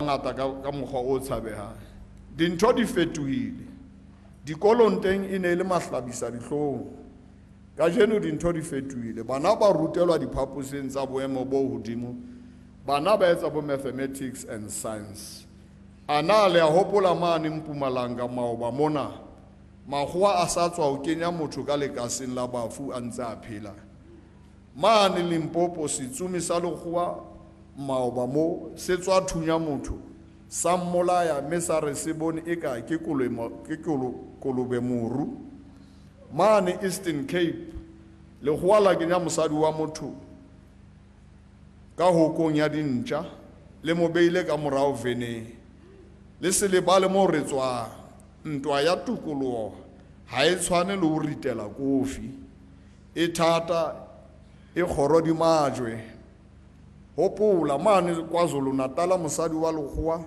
ngata ka mokgwa o tshabehang. Dintho di fetohile. Dikolong teng e ne le mahlabisa dihlong. Kajeno dintho di fetohile. Bana ba rutelwa diphaposing tsa boemo bo hodimo. Bana ba etsa bo mathematics and science. Ana le a hopola mane Mpumalanga Maoba mona. Makgowa a sa tswa ho kenya motho ka lekaseng la bafu a ntse a phela. Mane Limpopo setsumi sa lekgowa Maoba mo se tswa thunya motho. Sa mmolaya mme sa re se bone eka ke kolobe moru. Mane Eastern Cape lekgowa la kenya mosadi wa motho ka hokong ya dintja le mo beile ka morao veneng. Le se le ba le mo re tswa ntwa ya tukoloho ha e tshwane le ho ritela kofi e thata e kgoro di majwe. Hopola mane KwaZulu Natal mosadi wa lekgowa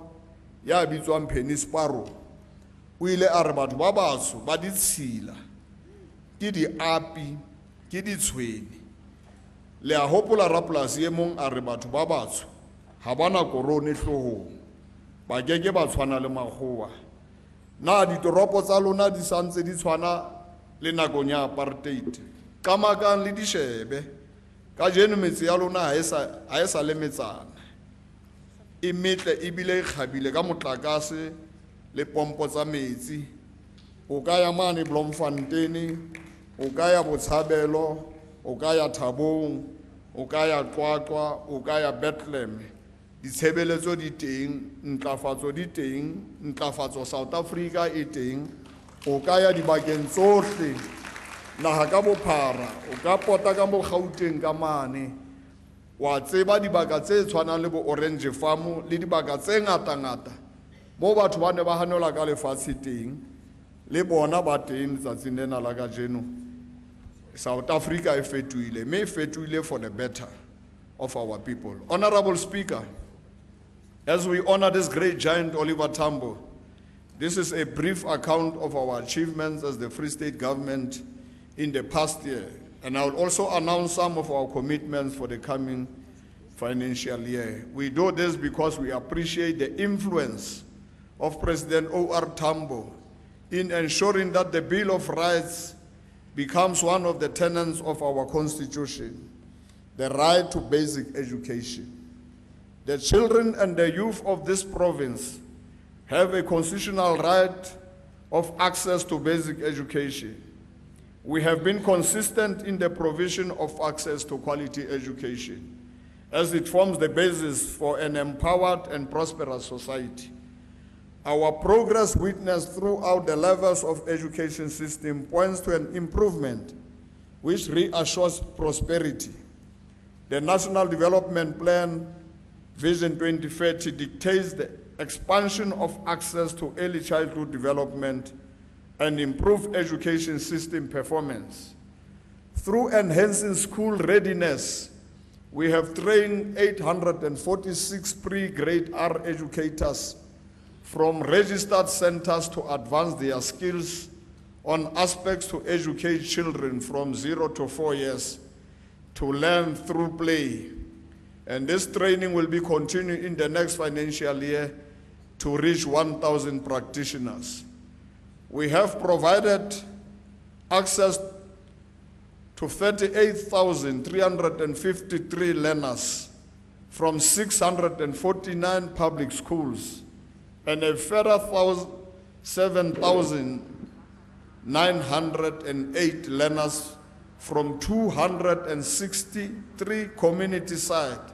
ya bitswang Penny Sparrow o ile a re batho ba batsho ba ditshila ke di api ke di tshweni. Le a hopola rapolasi e mong a re batho ba batsho ha bana korone hlohong ba keke ba tshwana le makgowa. Na ditoropo tsa lona di santse di tshwana le nakong ya apartheid. Qamakang le dishebe ka jeno metsi ya lona ha e sa le metsana e metle e bile e kgabile ka motlakase le pompo tsa metsi. O ka ya mane Bloemfontein, o ka ya Botshabelo, o ka ya Thabong, o ka ya Qwaqwa, o ka ya Bethlehem. Ditshebeletso di teng, ntlafatso di teng, ntlafatso South Africa e teng. O ka ya dibakeng tsohle naha ka bophara, o ka pota ka mo Gauteng ka mane. Wa tseba dibaka tse tshwanang le bo Orange Farm le dibaka tse ngata mo batho ba ne ba hanola ka lefatshe teng le bona ba teng tsatsing lena la kajeno. South Africa e fetohile, mme e fetohile for the better of our people. Honorable Speaker, as we honor this great giant Oliver Tambo, this is a brief account of our achievements as the Free State government in the past year. And I will also announce some of our commitments for the coming financial year. We do this because we appreciate the influence of President O.R. Tambo in ensuring that the Bill of Rights becomes one of the tenets of our Constitution, the right to basic education. The children and the youth of this province have a constitutional right of access to basic education. We have been consistent in the provision of access to quality education, as it forms the basis for an empowered and prosperous society. Our progress witnessed throughout the levels of education system points to an improvement which reassures prosperity. The National Development Plan Vision 2030 dictates the expansion of access to early childhood development and improve education system performance. Through enhancing school readiness, we have trained 846 pre-grade R educators from registered centers to advance their skills on aspects to educate children from 0 to 4 years to learn through play. And this training will be continued in the next financial year to reach 1,000 practitioners. We have provided access to 38,353 learners from 649 public schools and a further 7,908 learners from 263 community sites,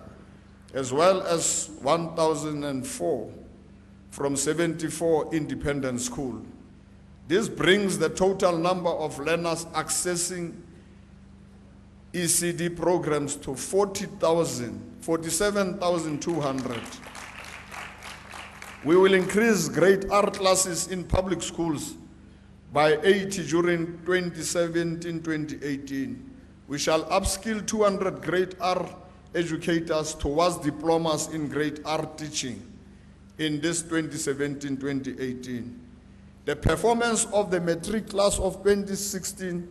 as well as 1,004 from 74 independent schools. This brings the total number of learners accessing ECD programs to 47,200. We will increase grade R classes in public schools by 80 during 2017-2018. We shall upskill 200 grade R educators towards diplomas in grade R teaching in this 2017-2018. The performance of the matric class of 2016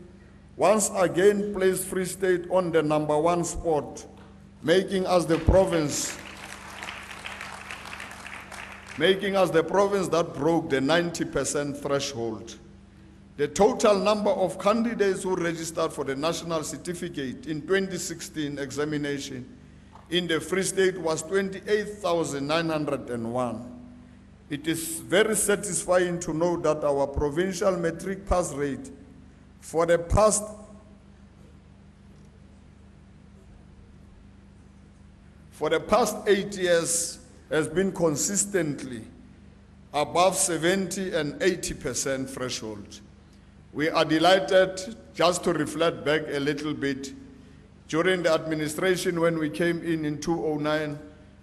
once again placed Free State on the #1 spot, making us the province making us the province that broke the 90% threshold. The total number of candidates who registered for the national certificate in 2016 examination in the Free State was 28,901. It is very satisfying to know that our provincial matric pass rate for the past For the past 8 years has been consistently above 70 and 80% threshold. We are delighted, just to reflect back a little bit, during the administration when we came in 2009,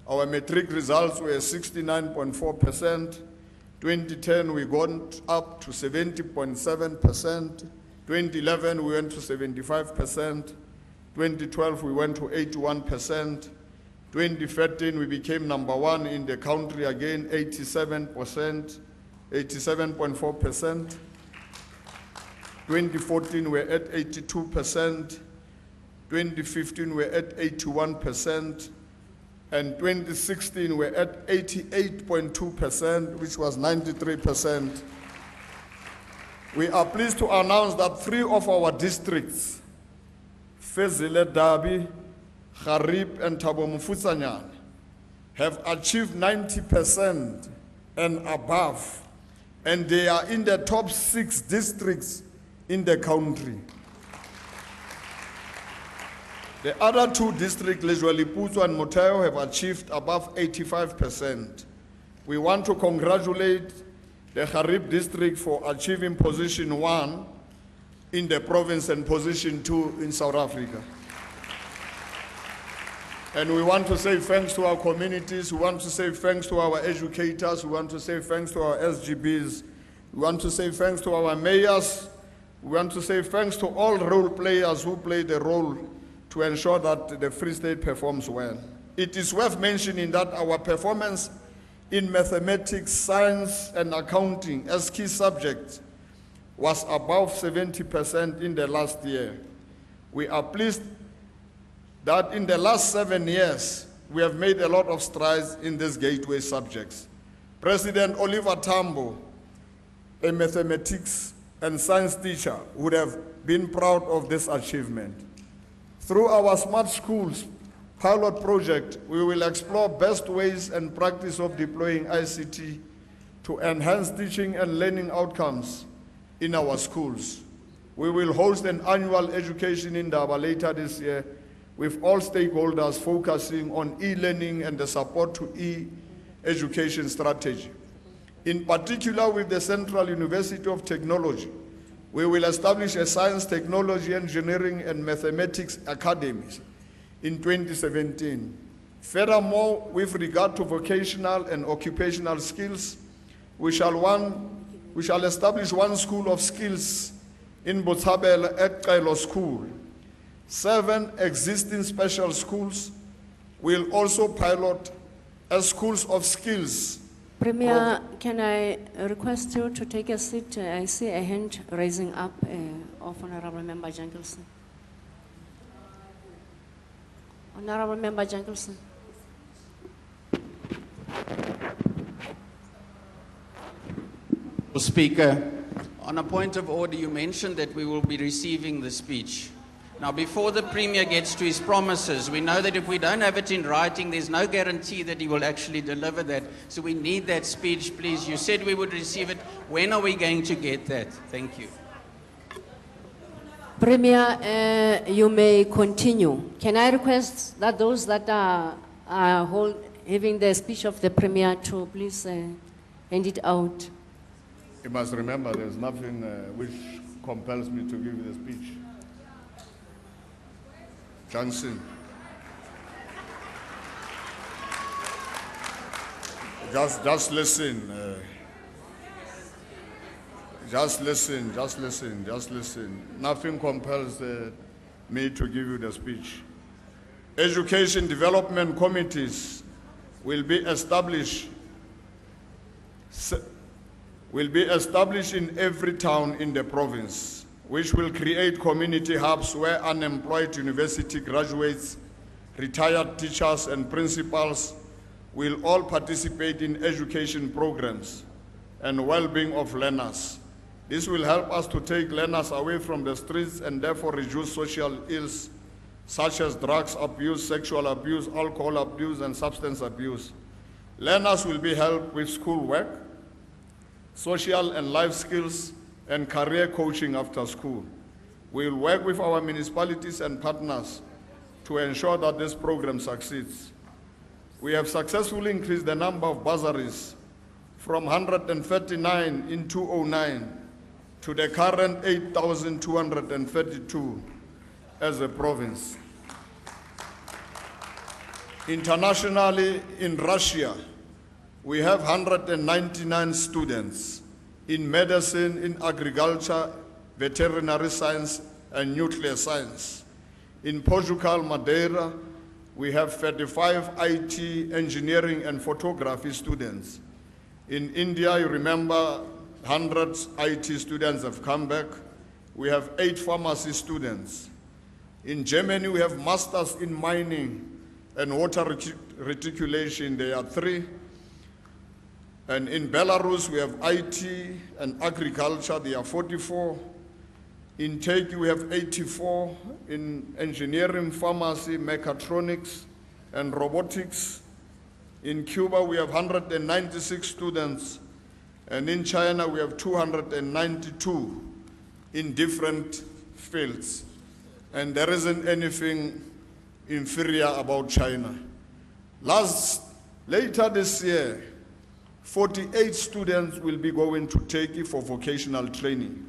our matric results were 69.4%. 2010 we got up to 70.7%. 2011 we went to 75%. 2012 we went to 81%. 2013 we became number one in the country again, 87%, 87.4%. 2014 we're at 82%. 2015 we're at 81%. And 2016 we're at 88.2%, which was 93%. We are pleased to announce that 3 of our districts, Fezile Dabi, Kharib and Thabo Mofutshanyane, have achieved 90% and above, and they are in the top 6 districts in the country. The other 2 districts, Lejwaliputswa and Motheo, have achieved above 85%. We want to congratulate the Kharib district for achieving position 1 in the province and position 2 in South Africa. And we want to say thanks to our communities, we want to say thanks to our educators, we want to say thanks to our SGBs, we want to say thanks to our mayors, we want to say thanks to all role players who play the role to ensure that the Free State performs well. It is worth mentioning that our performance in mathematics, science, and accounting as key subjects was above 70% in the last year. We are pleased that in the last 7 years, we have made a lot of strides in these gateway subjects. President Oliver Tambo, a mathematics and science teacher, would have been proud of this achievement. Through our Smart Schools pilot project, we will explore best ways and practice of deploying ICT to enhance teaching and learning outcomes in our schools. We will host an annual education indaba later this year with all stakeholders focusing on e-learning and the support to e-education strategy. In particular, with the Central University of Technology, we will establish a science, technology, engineering, and mathematics academies in 2017. Furthermore, with regard to vocational and occupational skills, we shall establish 1 school of skills in Botshabelo at Kailo School. 7 existing special schools will also pilot as schools of skills. Premier, can I request you to take a seat? I see a hand raising up of Honorable Member Jankelson. Honorable Member Jankelson. Speaker, on a point of order, you mentioned that we will be receiving the speech. Now, before the Premier gets to his promises, we know that if we don't have it in writing, there's no guarantee that he will actually deliver that. So we need that speech, please. You said we would receive it. When are we going to get that? Thank you. Premier, you may continue. Can I request that those that are having the speech of the Premier to please hand it out? You must remember there's nothing which compels me to give you the speech. Johnson. Just listen. Just listen. Nothing compels me to give you the speech. Education development committees will be established in every town in the province, which will create community hubs where unemployed university graduates, retired teachers and principals will all participate in education programs and well-being of learners. This will help us to take learners away from the streets and therefore reduce social ills such as drugs abuse, sexual abuse, alcohol abuse, and substance abuse. Learners will be helped with schoolwork, social and life skills, and career coaching after school. We will work with our municipalities and partners to ensure that this program succeeds. We have successfully increased the number of bursaries from 139 in 2009 to the current 8,232 as a province. Internationally, in Russia, we have 199 students in medicine, in agriculture, veterinary science, and nuclear science. In Portugal, Madeira, we have 35 IT, engineering, and photography students. In India, you remember, hundreds IT students have come back. We have 8 pharmacy students. In Germany, we have masters in mining and water reticulation, there are 3. And in Belarus, we have IT and agriculture, there are 44. In Turkey, we have 84 in engineering, pharmacy, mechatronics, and robotics. In Cuba, we have 196 students. And in China, we have 292 in different fields. And there isn't anything inferior about China. Later this year, 48 students will be going to Turkey for vocational training.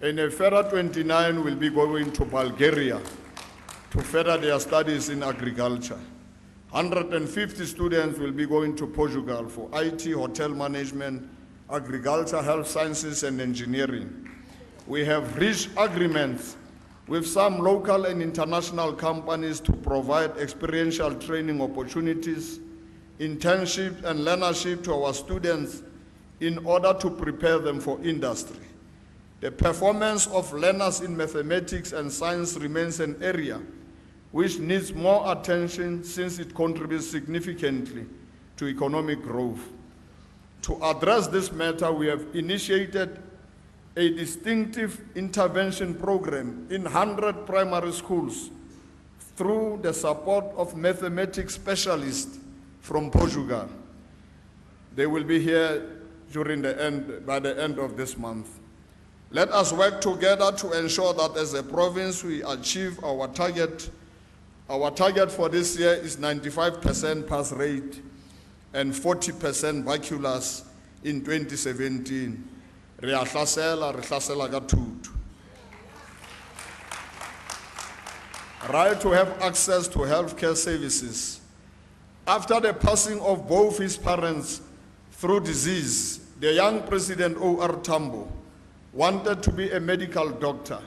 And a further 29 will be going to Bulgaria to further their studies in agriculture. 150 students will be going to Portugal for IT, hotel management, agriculture, health sciences, and engineering. We have reached agreements with some local and international companies to provide experiential training opportunities, internship, and learnership to our students in order to prepare them for industry. The performance of learners in mathematics and science remains an area which needs more attention since it contributes significantly to economic growth. To address this matter, we have initiated a distinctive intervention program in 100 primary schools through the support of mathematics specialists from Portugal. They will be here by the end of this month. Let us work together to ensure that as a province we achieve our target. Our target for this year is 95% pass rate and 40% baculars in 2017. Re hlasela ka thuto. Right to have access to healthcare services. After the passing of both his parents through disease, the young President O.R. Tambo wanted to be a medical doctor.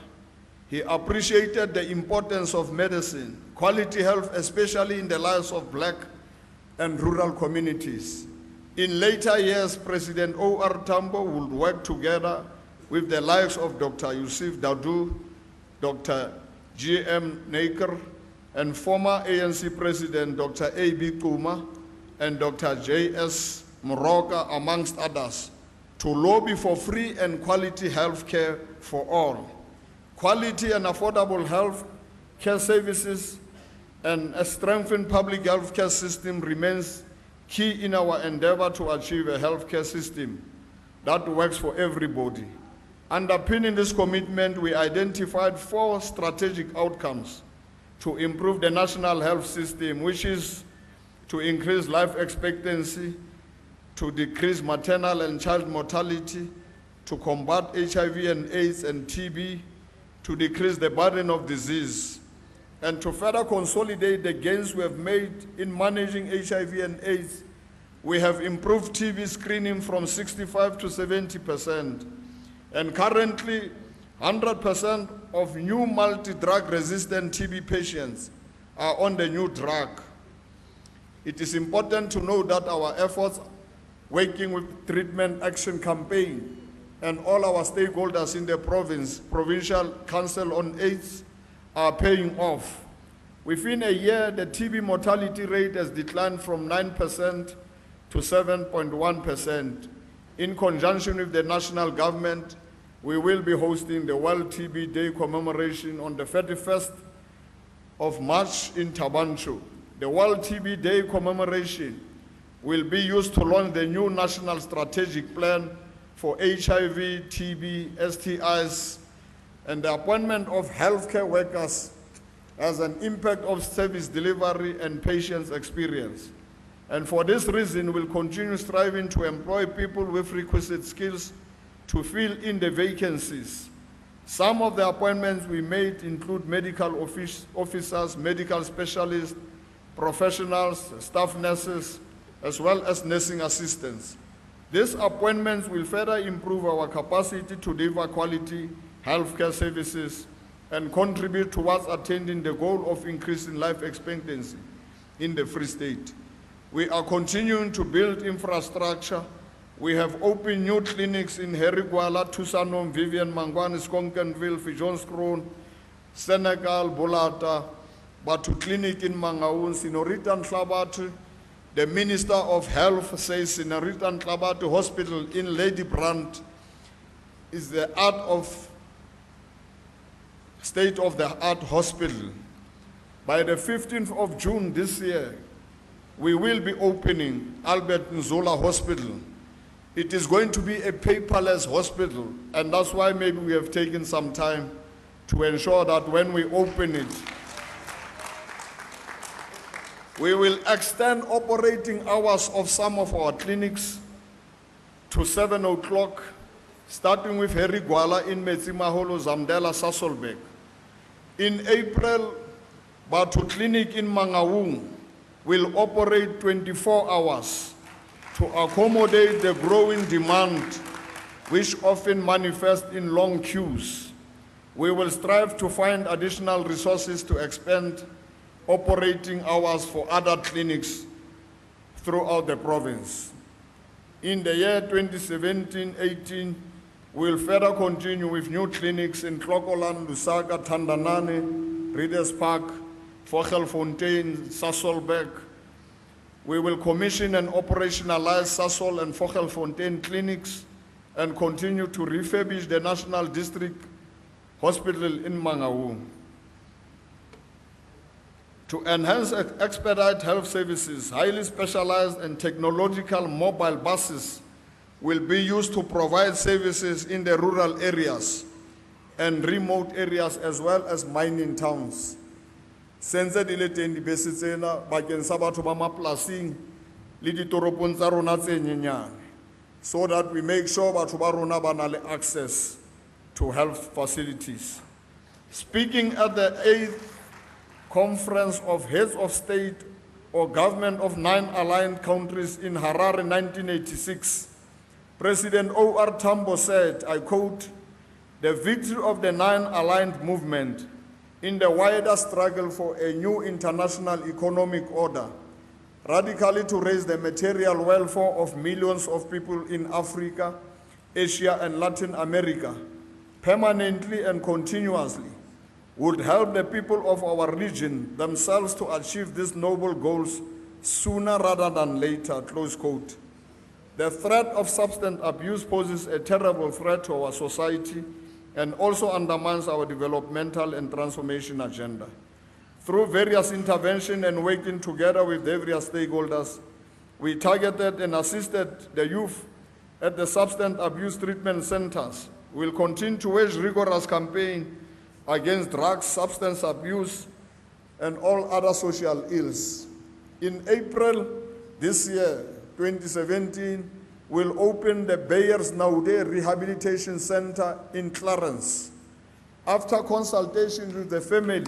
He appreciated the importance of medicine, quality health, especially in the lives of black and rural communities. In later years, President O.R. Tambo would work together with the likes of Dr. Yusuf Dadoo, Dr. G.M. Naker, and former ANC President Dr. A.B. Kuma and Dr. J.S. Moroka, amongst others, to lobby for free and quality health care for all. Quality and affordable health care services and a strengthened public health care system remains key in our endeavor to achieve a health care system that works for everybody. Underpinning this commitment, we identified 4 strategic outcomes to improve the national health system, which is to increase life expectancy, to decrease maternal and child mortality, to combat HIV and AIDS and TB, to decrease the burden of disease, and to further consolidate the gains we have made in managing HIV and AIDS. We have improved TB screening from 65 to 70%, and currently 100% of new multi-drug resistant TB patients are on the new drug. It is important to know that our efforts working with Treatment Action Campaign and all our stakeholders in the province, Provincial Council on AIDS, are paying off. Within a year, the TB mortality rate has declined from 9% to 7.1%. In conjunction with the national government, we will be hosting the World TB Day commemoration on the 31st of March in Tabancho. The World TB Day commemoration will be used to launch the new national strategic plan for HIV, TB, STIs, and the appointment of healthcare workers as an impact of service delivery and patient's experience. And for this reason, we'll continue striving to employ people with requisite skills to fill in the vacancies. Some of the appointments we made include medical officers, medical specialists, professionals, staff nurses, as well as nursing assistants. These appointments will further improve our capacity to deliver quality healthcare services and contribute towards attaining the goal of increasing life expectancy in the Free State. We are continuing to build infrastructure. We have opened new clinics in Heriguala, Tusanom, Vivian, Mangwane, Skonkenville, Fijonskroon, Senegal, Bolata, Batu Clinic in Mangaun, Senorita Ntlabatu. The Minister of Health says Senorita Ntlabatu Hospital in Lady Brandt is the state-of-the-art hospital. By the 15th of June this year, we will be opening Albert Nzola Hospital. It is going to be a paperless hospital, and that's why maybe we have taken some time to ensure that when we open it, we will extend operating hours of some of our clinics to 7 o'clock, starting with Heriguala in Metsimaholo, Zamdela, Sasolburg. In April, Batu Clinic in Mangaung will operate 24 hours to accommodate the growing demand, which often manifests in long queues. We will strive to find additional resources to expand operating hours for other clinics throughout the province. In the year 2017-18, we'll further continue with new clinics in Clocolan, Lusaka, Tandanane, Readers Park, Vogelfontein, Sasolburg. We will commission and operationalize Sasol and Vogelfontein clinics and continue to refurbish the National District Hospital in Mangaung. To enhance expedite health services, highly specialized and technological mobile buses will be used to provide services in the rural areas and remote areas as well as mining towns. Sense di le teng dibese tsena bakeng sa batho ba mapolasing le ditoropong tsa rona tse nyenyane, so that we make sure batho ba rona ba na le access to health facilities. Speaking at the 8th Conference of Heads of State or Government of 9 aligned countries in Harare 1986, President O.R. Tambo said, I quote, "The victory of the 9 aligned movement in the wider struggle for a new international economic order, radically to raise the material welfare of millions of people in Africa, Asia, and Latin America, permanently and continuously, would help the people of our region themselves to achieve these noble goals sooner rather than later," close quote. The threat of substance abuse poses a terrible threat to our society and also undermines our developmental and transformation agenda. Through various interventions and working together with the various stakeholders, we targeted and assisted the youth at the substance abuse treatment centers. We will continue to wage rigorous campaign against drugs, substance abuse, and all other social ills. In April this year, 2017, we'll open the Beyers Naude Rehabilitation Center in Clarence. After consultation with the family,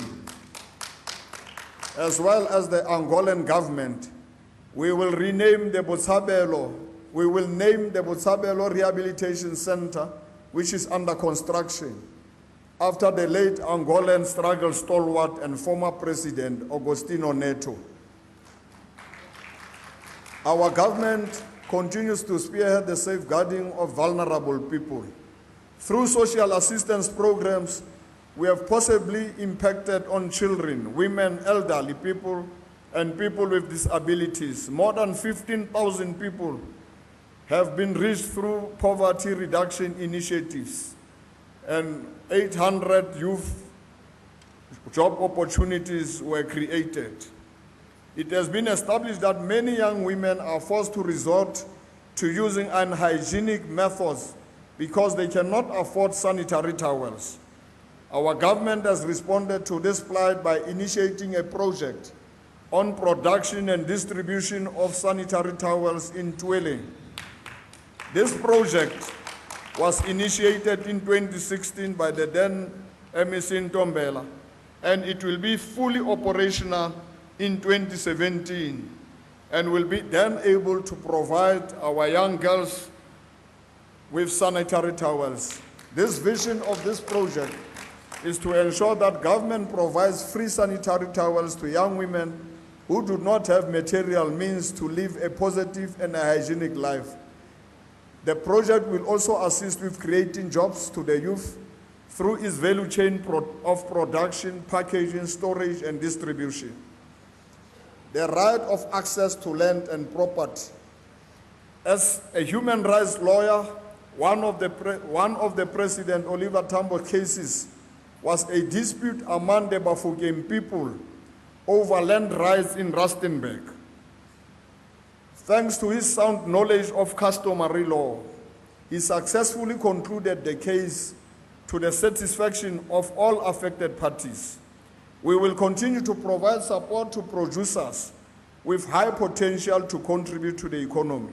as well as the Angolan government, we will rename the Botshabelo. We will name the Botshabelo Rehabilitation Center, which is under construction, after the late Angolan struggle stalwart and former President Agostinho Neto. Our government continues to spearhead the safeguarding of vulnerable people. Through social assistance programs, we have possibly impacted on children, women, elderly people, and people with disabilities. More than 15,000 people have been reached through poverty reduction initiatives, and 800 youth job opportunities were created. It has been established that many young women are forced to resort to using unhygienic methods because they cannot afford sanitary towels. Our government has responded to this plight by initiating a project on production and distribution of sanitary towels in Twele. This project was initiated in 2016 by the then MEC Ntombela, and it will be fully operational in 2017, and will be then able to provide our young girls with sanitary towels. This vision of this project is to ensure that government provides free sanitary towels to young women who do not have material means to live a positive and a hygienic life. The project will also assist with creating jobs to the youth through its value chain of production, packaging, storage, and distribution. The right of access to land and property. As a human rights lawyer, one of the President Oliver Tambo cases was a dispute among the Bafokeng people over land rights in Rustenburg. Thanks to his sound knowledge of customary law, he successfully concluded the case to the satisfaction of all affected parties. We will continue to provide support to producers with high potential to contribute to the economy.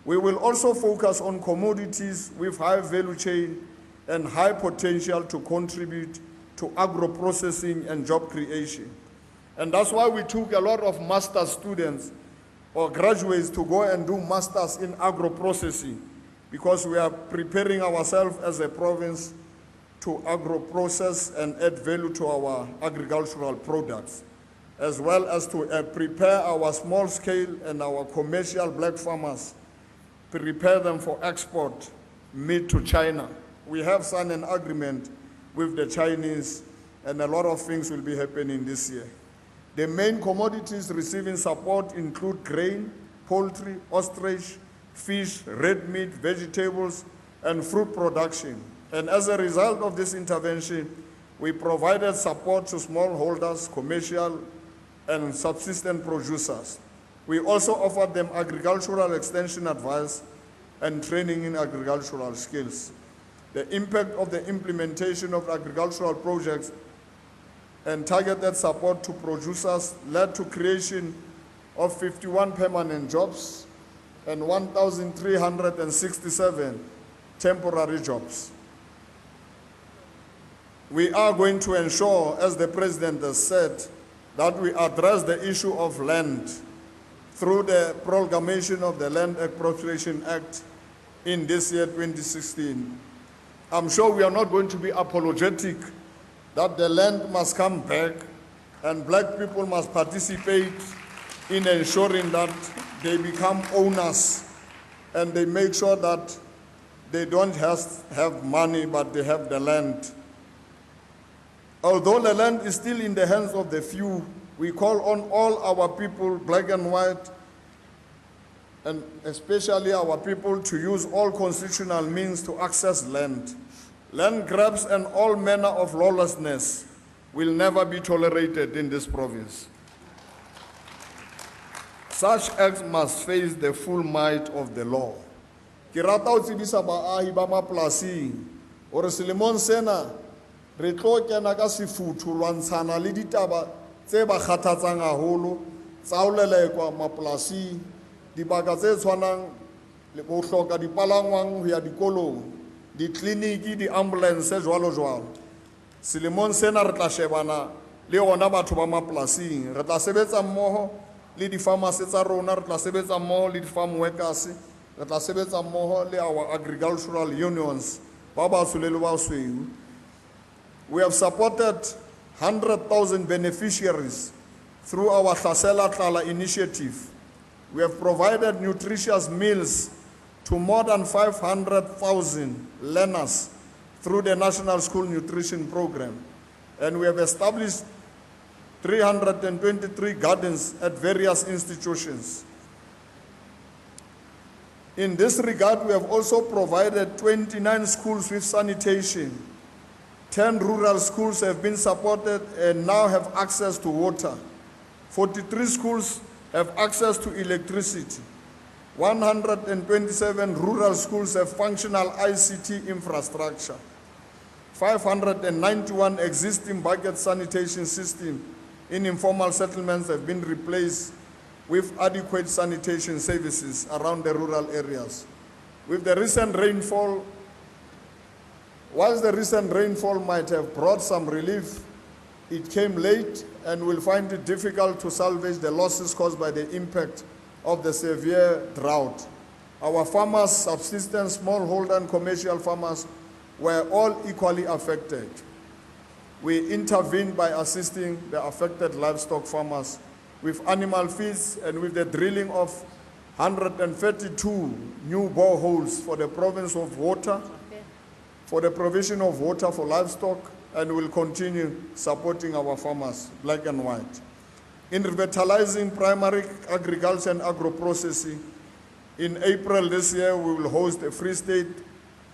We will also focus on commodities with high value chain and high potential to contribute to agro-processing and job creation. And that's why we took a lot of master's students or graduates to go and do masters in agro-processing, because we are preparing ourselves as a province to agro-process and add value to our agricultural products, as well as to prepare our small-scale and our commercial black farmers, prepare them for export meat to China. We have signed an agreement with the Chinese, and a lot of things will be happening this year. The main commodities receiving support include grain, poultry, ostrich, fish, red meat, vegetables, and fruit production. And as a result of this intervention, we provided support to smallholders, commercial, and subsistence producers. We also offered them agricultural extension advice and training in agricultural skills. The impact of the implementation of agricultural projects and targeted support to producers led to creation of 51 permanent jobs and 1,367 temporary jobs. We are going to ensure, as the President has said, that we address the issue of land through the promulgation of the Land Appropriation Act in this year, 2016. I'm sure we are not going to be apologetic that the land must come back and black people must participate in ensuring that they become owners and they make sure that they don't just have money, but they have the land. Although the land is still in the hands of the few, we call on all our people, black and white, and especially our people, to use all constitutional means to access land. Land grabs and all manner of lawlessness will never be tolerated in this province. Such acts must face the full might of the law. Ke rata ho tsebisa baahi ba mapolasing hore selemong sena re tlo kena ka sefuthu lwantshana le ditaba tse ba kgathatsang haholo tsa ho lelekwa mapolasing, dibaka tse tshwanang le bo hloka dipalangwang ho ya dikolong, ditliniki, di-ambulance, jwalo jwalo. Selemong sena re tla shebana le ona batho ba mapolasing, re tla sebetsa mmoho le di-pharmacy tsa rona, re tla sebetsa mmoho le di-farm workers, re tla sebetsa mmoho le our agricultural unions, ba batsho le ba basweu. We have supported 100,000 beneficiaries through our Hlasela Tlala initiative. We have provided nutritious meals to more than 500,000 learners through the National School Nutrition Program. And we have established 323 gardens at various institutions. In this regard, we have also provided 29 schools with sanitation. 10 rural schools have been supported and now have access to water. 43 schools have access to electricity. 127 rural schools have functional ICT infrastructure. 591 existing bucket sanitation systems in informal settlements have been replaced with adequate sanitation services around the rural areas. With the recent rainfall, whilst the recent rainfall might have brought some relief, it came late and we'll find it difficult to salvage the losses caused by the impact of the severe drought. Our farmers, subsistence, smallholder and commercial farmers were all equally affected. We intervened by assisting the affected livestock farmers with animal feeds and with the drilling of 132 new boreholes for the province of water, for the provision of water for livestock, and will continue supporting our farmers, black and white. In revitalizing primary agriculture and agro-processing, in April this year, we will host a Free State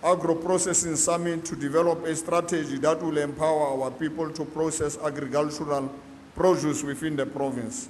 Agro-Processing Summit to develop a strategy that will empower our people to process agricultural produce within the province.